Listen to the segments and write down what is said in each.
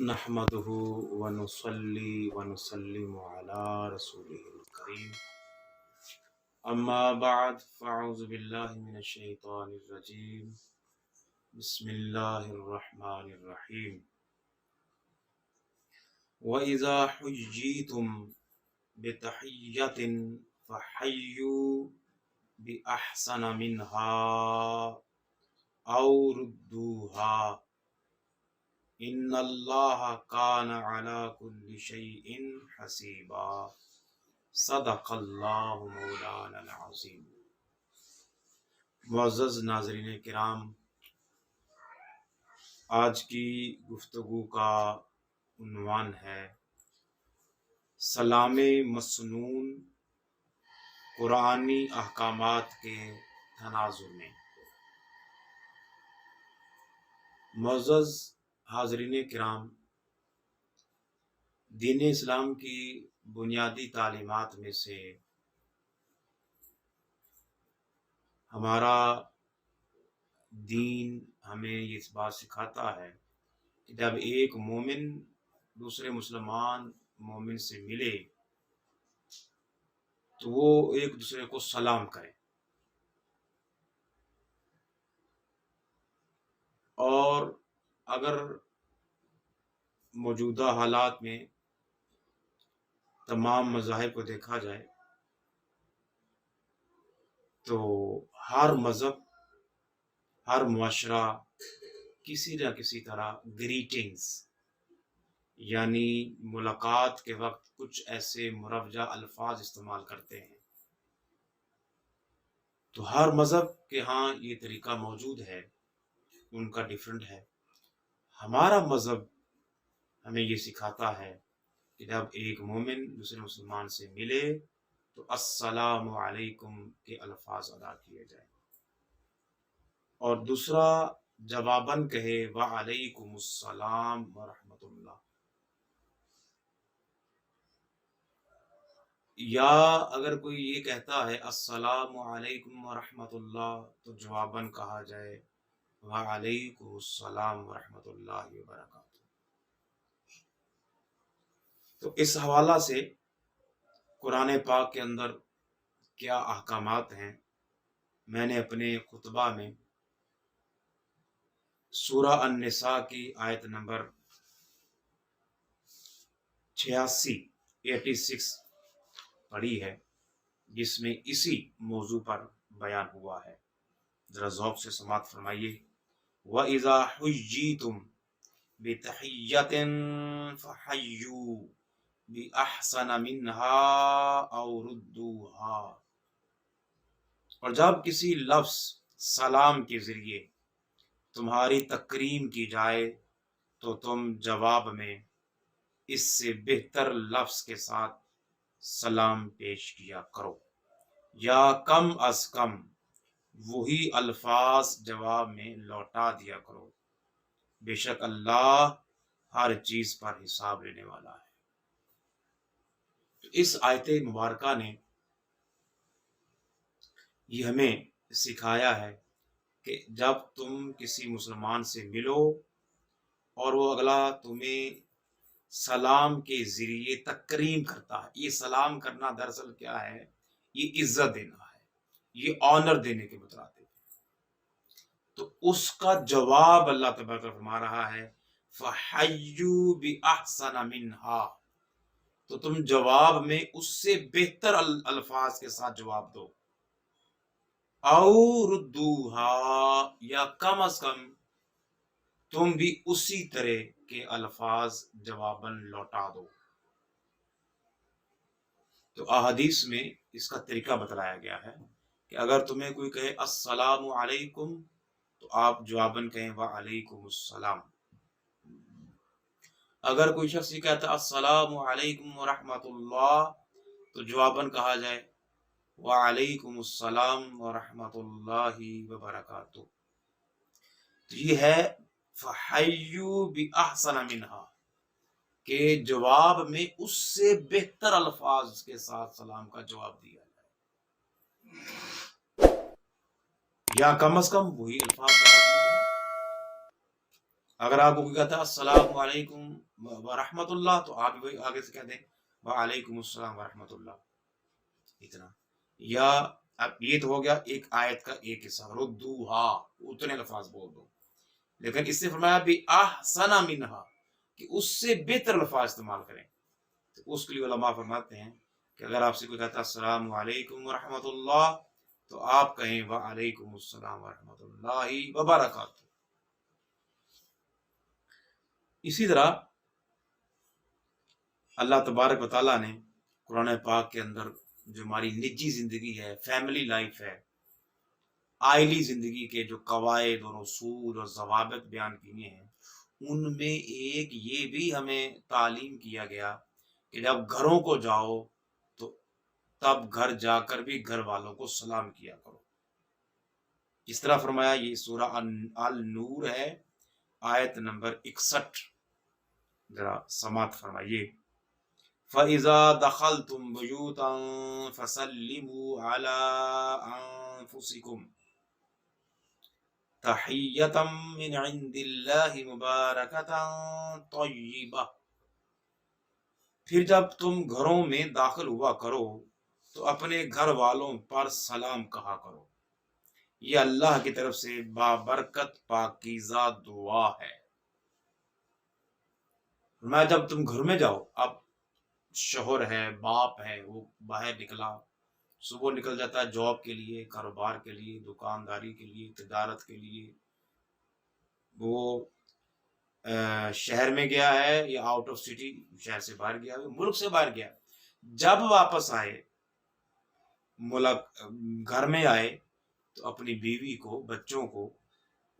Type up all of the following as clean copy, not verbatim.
نحمده ونصلي ونسلم على رسوله الكريم اما بعد فاعوذ بالله من الشيطان الرجيم بسم الله الرحمن الرحيم وإذا حييتم بتحية فحيوا بأحسن منها أو ردوها ان اللہ کان علی کل شیء حسیبا صدق اللہ مولانا العظیم۔ معزز ناظرین کرام، آج کی گفتگو کا عنوان ہے سلام مسنون قرآنی احکامات کے تناظر میں۔ معزز حاضرین کرام، دین اسلام کی بنیادی تعلیمات میں سے ہمارا دین ہمیں یہ بات سکھاتا ہے کہ جب ایک مومن دوسرے مسلمان مومن سے ملے تو وہ ایک دوسرے کو سلام کرے، اور اگر موجودہ حالات میں تمام مذاہب کو دیکھا جائے تو ہر مذہب، ہر معاشرہ کسی نہ کسی طرح گریٹنگز یعنی ملاقات کے وقت کچھ ایسے مروجہ الفاظ استعمال کرتے ہیں۔ تو ہر مذہب کے ہاں یہ طریقہ موجود ہے، ان کا ڈیفرنٹ ہے۔ ہمارا مذہب ہمیں یہ سکھاتا ہے کہ جب ایک مومن دوسرے مسلمان سے ملے تو السلام علیکم کے الفاظ ادا کیے جائیں، اور دوسرا جواباً کہے وعلیکم السلام ورحمۃ اللہ، یا اگر کوئی یہ کہتا ہے السلام علیکم ورحمۃ اللہ تو جواباً کہا جائے وعلیکم السلام ورحمۃ اللہ وبرکاتہ۔ تو اس حوالہ سے قرآن پاک کے اندر کیا احکامات ہیں، میں نے اپنے خطبہ میں سورہ النساء کی آیت نمبر 86 پڑھی ہے، جس میں اسی موضوع پر بیان ہوا ہے۔ ذرا ذوق سے سماعت فرمائیے۔ وَإِذَا حُيِّيتُم بِتَحِيَّةٍ فَحَيُّوا بِأَحْسَنَ مِنْهَا أَوْ رُدُّوهَا، اور جب کسی لفظ سلام کے ذریعے تمہاری تکریم کی جائے تو تم جواب میں اس سے بہتر لفظ کے ساتھ سلام پیش کیا کرو، یا کم از کم وہی الفاظ جواب میں لوٹا دیا کرو، بے شک اللہ ہر چیز پر حساب لینے والا ہے۔ تو اس آیت مبارکہ نے یہ ہمیں سکھایا ہے کہ جب تم کسی مسلمان سے ملو اور وہ اگلا تمہیں سلام کے ذریعے تکریم کرتا ہے، یہ سلام کرنا دراصل کیا ہے؟ یہ عزت دینا ہے، یہ آنر دینے کے مترادف ہے۔ تو اس کا جواب اللہ تبارک فرما رہا ہے فَحَيُّوا بِأَحْسَنَ مِنْهَا، تو تم جواب میں اس سے بہتر الفاظ کے ساتھ جواب دو، او ردوہا، یا کم از کم تم بھی اسی طرح کے الفاظ جواباً لوٹا دو۔ تو احادیث میں اس کا طریقہ بتلایا گیا ہے کہ اگر تمہیں کوئی کہے السلام علیکم تو آپ جواباً کہیں وعلیکم السلام۔ اگر کوئی شخص یہ کہتا ہے السلام علیکم ورحمۃ اللہ تو جواباً کہا جائے وعلیکم السلام ورحمۃ اللہ وبرکاتہ۔ تو یہ ہے فحیوا بأحسن منہا، کہ جواب میں اس سے بہتر الفاظ کے ساتھ سلام کا جواب دیا جائے، یا کم از کم وہی الفاظ اگر آپ کو کوئی کہتا ہے السلام علیکم ورحمۃ اللہ تو آپ بھی آگے سے کہہ دیں وعلیکم السلام ورحمۃ اللہ، اتنا. یا اب یہ تو ہو گیا ایک آیت کا ایک حصہ، ردوہا، اتنے الفاظ بول دو. لیکن اس سے فرمایا بھی احسن منہا، کہ اس سے بہتر الفاظ استعمال کریں. تو اس کے لیے علماء فرماتے ہیں کہ اگر آپ سے کوئی کہتا ہے السلام علیکم ورحمۃ اللہ تو آپ کہیں وعلیکم السلام ورحمۃ اللہ وبرکاتہ. اسی طرح اللہ تبارک و تعالیٰ نے قرآن پاک کے اندر جو ہماری نجی زندگی ہے، فیملی لائف ہے، آئلی زندگی کے جو قواعد اور اصول اور ضوابط بیان کیے ہیں، ان میں ایک یہ بھی ہمیں تعلیم کیا گیا کہ جب گھروں کو جاؤ تو تب گھر جا کر بھی گھر والوں کو سلام کیا کرو. جس طرح فرمایا، یہ سورہ النور ہے، آیت نمبر 61، ذرا سماعت فرمائیے. فَإِذَا دَخَلْتُمْ بُيُوتًا فَسَلِّمُوا عَلَىٰ أَنفُسِكُمْ تَحِيَّةً مِّنْ عِندِ اللَّهِ مُبَارَكَةً طَيِّبَةً. پھر جب تم گھروں میں داخل ہوا کرو تو اپنے گھر والوں پر سلام کہا کرو، یہ اللہ کی طرف سے بابرکت پاکیزہ دعا ہے. میں جب تم گھر میں جاؤ، اب شوہر ہے، باپ ہے، وہ باہر نکلا، صبح نکل جاتا ہے جاب کے لیے، کاروبار کے لیے، دکانداری کے لیے، تجارت کے لیے، وہ شہر میں گیا ہے یا آؤٹ آف سٹی، شہر سے باہر گیا ہے، ملک سے باہر گیا. جب واپس آئے، ملک گھر میں آئے، تو اپنی بیوی کو، بچوں کو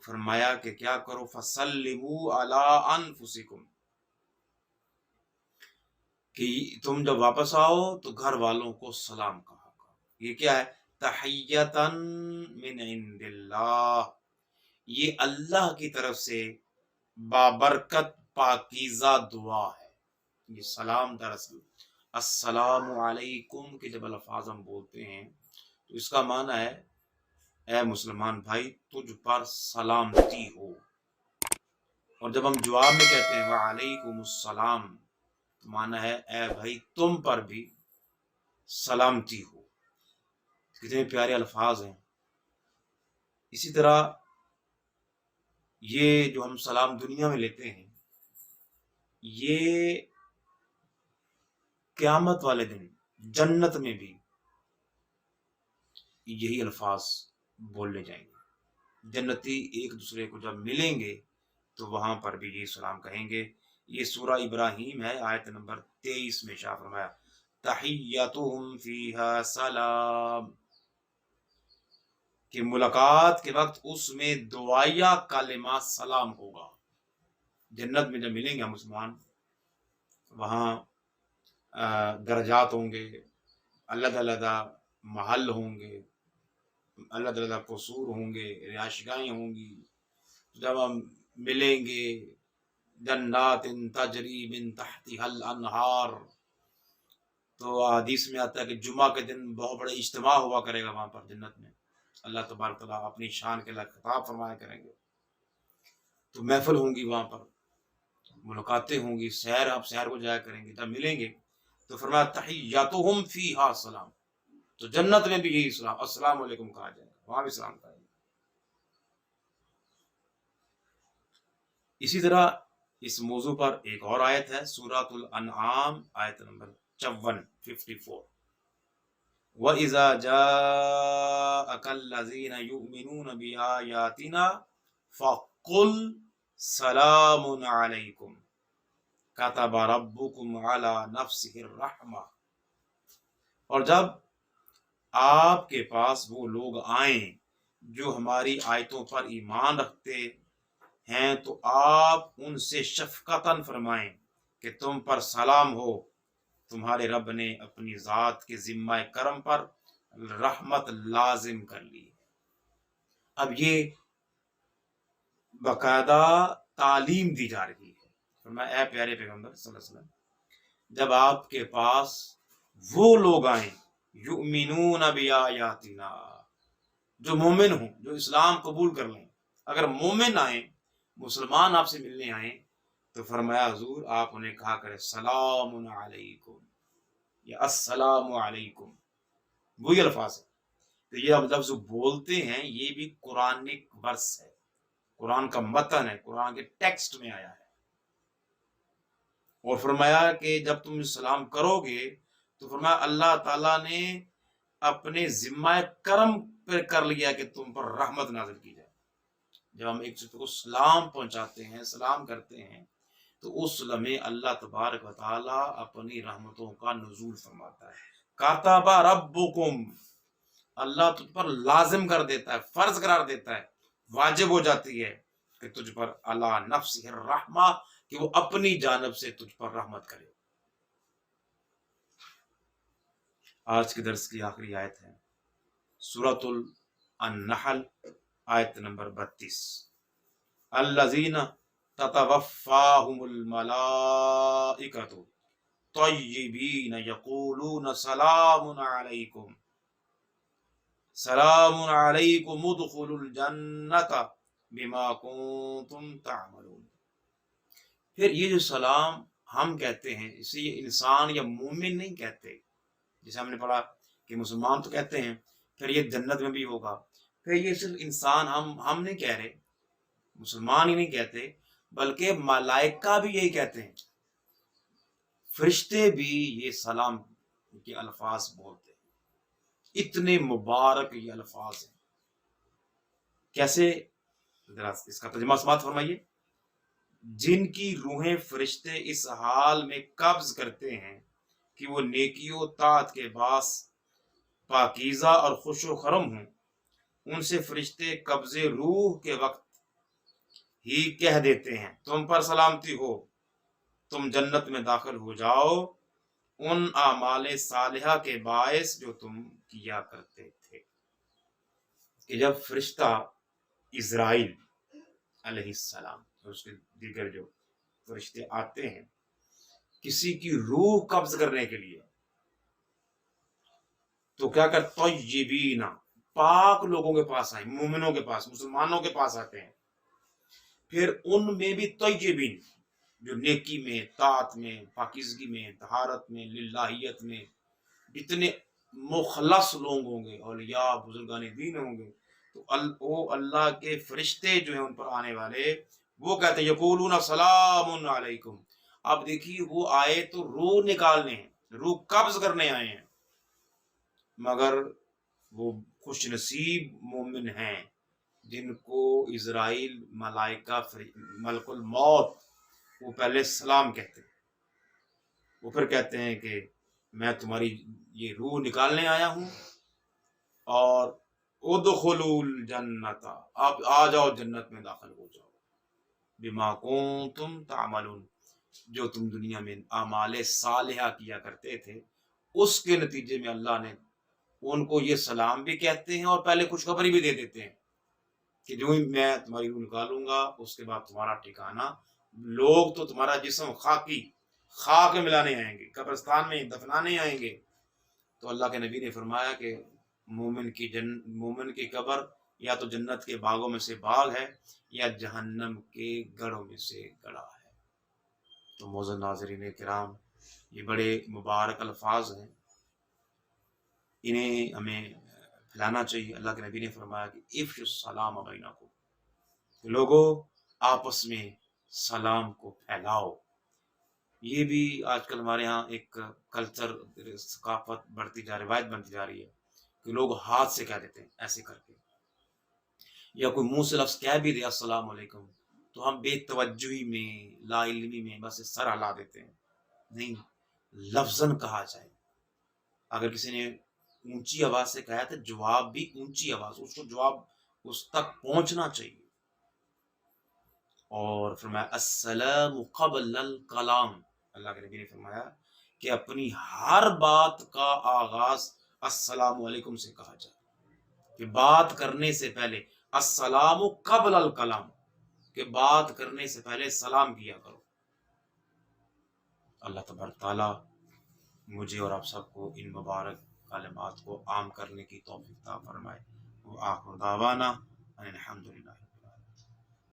فرمایا کہ کیا کرو، فَسَلِّمُوا عَلَىٰ أَنفُسِكُمْ، کہ تم جب واپس آؤ تو گھر والوں کو سلام کہا کرو. یہ کیا ہے؟ تحیتاً من عند اللہ، یہ اللہ کی طرف سے بابرکت پاکیزہ دعا ہے. یہ سلام دراصل السلام علیکم کے جب الفاظ ہم بولتے ہیں تو اس کا معنی ہے اے مسلمان بھائی تجھ پر سلامتی ہو. اور جب ہم جواب میں کہتے ہیں وعلیکم السلام تو معنی ہے اے بھائی تم پر بھی سلامتی ہو. کتنے پیارے الفاظ ہیں. اسی طرح یہ جو ہم سلام دنیا میں لیتے ہیں، یہ قیامت والے دن جنت میں بھی یہی الفاظ بولنے جائیں گے. جنتی ایک دوسرے کو جب ملیں گے تو وہاں پر بھی یہ سلام کہیں گے. یہ سورہ ابراہیم ہے، آیت نمبر 23 میں شاہ فرمایا تحیتہم فیہا سلام، کہ ملاقات کے وقت اس میں دعائیہ کلمہ سلام ہوگا. جنت میں جب ملیں گے ہم مسلمان، وہاں درجات ہوں گے، علیحدہ علیحدہ محل ہوں گے، علیحدہ علیحدہ قصور ہوں گے، رہائشگاہیں ہوں گی. جب ہم ملیں گے جنات تجری من تحتها الانہار، تو حدیث میں آتا ہے کہ جمعہ کے دن بہت بڑا اجتماع ہوا کرے گا وہاں پر جنت میں. اللہ تبارک تعالیٰ اپنی شان کے لئے خطاب فرمایا کریں گے، تو محفل ہوں گی وہاں پر، ملاقاتیں ہوں گی، سیر، آپ سیر کو جایا کریں گے. جب ملیں گے تو فرمایا تحیتہم فیہا سلام، تو جنت میں بھی یہی سلام السلام علیکم کہا جائے گا، وہاں بھی سلام کہا جائے گا. اسی طرح اس موضوع پر ایک اور آیت ہے، سورۃ الانعام، آیت نمبر 54. وَإِذَا جَاءَكَ الَّذِينَ يُؤْمِنُونَ بِآيَاتِنَا فَقُلْ سَلَامٌ عَلَيْكُمْ كَتَبَ رَبُّكُمْ عَلَى نَفْسِهِ الرَّحْمَةِ. اور جب آپ کے پاس وہ لوگ آئیں جو ہماری آیتوں پر ایمان رکھتے ہیں تو آپ ان سے شفقتاً فرمائیں کہ تم پر سلام ہو، تمہارے رب نے اپنی ذات کے ذمہ کرم پر رحمت لازم کر لی. اب یہ باقاعدہ تعلیم دی جا رہی ہے. فرمایا اے پیارے پیغمبر صلی اللہ علیہ وسلم، جب آپ کے پاس وہ لوگ آئیں یؤمنون بآیاتنا، جو مومن ہوں، جو اسلام قبول کر لیں، اگر مومن آئیں مسلمان آپ سے ملنے آئیں تو فرمایا حضور آپ انہیں کہا کرے سلام علیکم یا السلام علیکم، وہی الفاظ ہے۔ تو یہ اب لفظ بولتے ہیں، یہ بھی قرآنک ورس ہے، قرآن کا متن ہے، قرآن کے ٹیکسٹ میں آیا ہے۔ اور فرمایا کہ جب تم سلام کرو گے تو فرمایا اللہ تعالیٰ نے اپنے ذمہ کرم پر کر لیا کہ تم پر رحمت نازل کی جائے۔ جب ہم ایک دوسرے کو سلام پہنچاتے ہیں، سلام کرتے ہیں، تو اس لمحے اللہ تبارک و تعالیٰ اپنی رحمتوں کا نزول فرماتا ہے۔ کاتب ربکم، اللہ تجھ پر لازم کر دیتا ہے، فرض قرار دیتا ہے، واجب ہو جاتی ہے کہ تجھ پر اللہ نفسہ الرحمہ، کہ وہ اپنی جانب سے تجھ پر رحمت کرے۔ آج کے درس کی آخری آیت ہے سورۃ النحل، آیت نمبر 32، الذین تتوفاہم الملائکۃ طیبین یقولون سلام علیکم، سلام علیکم ادخلوا الجنۃ بما کنتم تعملون۔ پھر یہ جو سلام ہم کہتے ہیں، اسے یہ انسان یا مومن نہیں کہتے، جیسے ہم نے پڑھا کہ مسلمان تو کہتے ہیں، پھر یہ جنت میں بھی ہوگا، پھر یہ صرف انسان ہم نہیں کہہ رہے، مسلمان ہی نہیں کہتے، بلکہ ملائکہ بھی یہی کہتے ہیں، فرشتے بھی یہ سلام کے الفاظ بولتے ہیں، اتنے مبارک یہ الفاظ ہیں۔ کیسے؟ ذرا اس کا ترجمہ سماعت فرمائیے۔ جن کی روحیں فرشتے اس حال میں قبض کرتے ہیں کہ وہ نیکی و طاعت کے باعث پاکیزہ اور خوش و خرم ہوں، ان سے فرشتے قبض روح کے وقت ہی کہہ دیتے ہیں تم پر سلامتی ہو، تم جنت میں داخل ہو جاؤ ان اعمال صالحہ کے باعث جو تم کیا کرتے تھے۔ کہ جب فرشتہ اسرائیل علیہ السلام اور اس کے دیگر جو فرشتے آتے ہیں کسی کی روح قبض کرنے کے لیے، تو کیا کرتے طیبین، پاک لوگوں کے پاس آئیں، مومنوں کے پاس، مسلمانوں کے پاس آتے ہیں، پھر ان میں بھی طیبین جو نیکی میں، طاعت میں، پاکیزگی میں، طہارت میں، للہیت میں جتنے مخلص لوگ ہوں گے، اولیاء بزرگان دین ہوں گے، تو وہ اللہ کے فرشتے جو ہیں ان پر آنے والے، وہ کہتے ہیں یقولون سلام علیکم۔ اب دیکھیے وہ آئے تو روح نکالنے ہیں، روح قبض کرنے آئے ہیں، مگر وہ خوش نصیب مومن ہیں جن کو اسرائیل ملائکہ ملک الموت وہ پہلے سلام کہتے ہیں، وہ پھر کہتے ہیں کہ میں تمہاری یہ روح نکالنے آیا ہوں، اور ادخلوا الجنت، آپ آ جاؤ جنت میں داخل ہو جاؤ، بما کنتم تعملون، جو تم دنیا میں اعمال صالحہ کیا کرتے تھے اس کے نتیجے میں اللہ نے ان کو یہ سلام بھی کہتے ہیں اور پہلے خوشخبری بھی دے دیتے ہیں کہ جو ہی میں تمہاری روح نکالوں گا اس کے بعد تمہارا ٹھکانہ، لوگ تو تمہارا جسم خاکی خاک میں ملانے آئیں گے، قبرستان میں دفنانے آئیں گے۔ تو اللہ کے نبی نے فرمایا کہ مومن کی قبر یا تو جنت کے باغوں میں سے باغ ہے یا جہنم کے گڑھوں میں سے گڑھا ہے۔ تو معزز ناظرین کرام، یہ بڑے مبارک الفاظ ہیں، انہیں ہمیں پھیلانا چاہیے۔ اللہ کے نبی نے فرمایا کہ افشوا السلام بینکم، کہ لوگوں آپس میں سلام کو پھیلاؤ۔ یہ بھی آج کل ہمارے ہاں ایک کلچر، ثقافت بڑھتی جا رہی، روایت بنتی جا رہی ہے کہ لوگ ہاتھ سے کہہ دیتے ہیں ایسے کر کے، یا کوئی منہ سے لفظ کہہ بھی دے السلام علیکم تو ہم بے توجہی میں، لا علمی میں بس سر ہلا دیتے ہیں۔ نہیں، لفظاً کہا جائے، اگر کسی نے اونچی آواز سے کہا تو جواب بھی اونچی آواز، اس کو جواب اس تک پہنچنا چاہیے۔ اور فرمایا السلام قبل الکلام، اللہ کے نبی نے فرمایا کہ اپنی ہر بات کا آغاز السلام علیکم سے کہا جائے، کہ بات کرنے سے پہلے السلام قبل الکلام، کہ بات کرنے سے پہلے سلام کیا کرو۔ اللہ تبارک تعالیٰ مجھے اور آپ سب کو ان مبارک کلمات کو عام کرنے کی توفیق عطا فرمائے۔ وآخر دعوانا ان الحمدللہ۔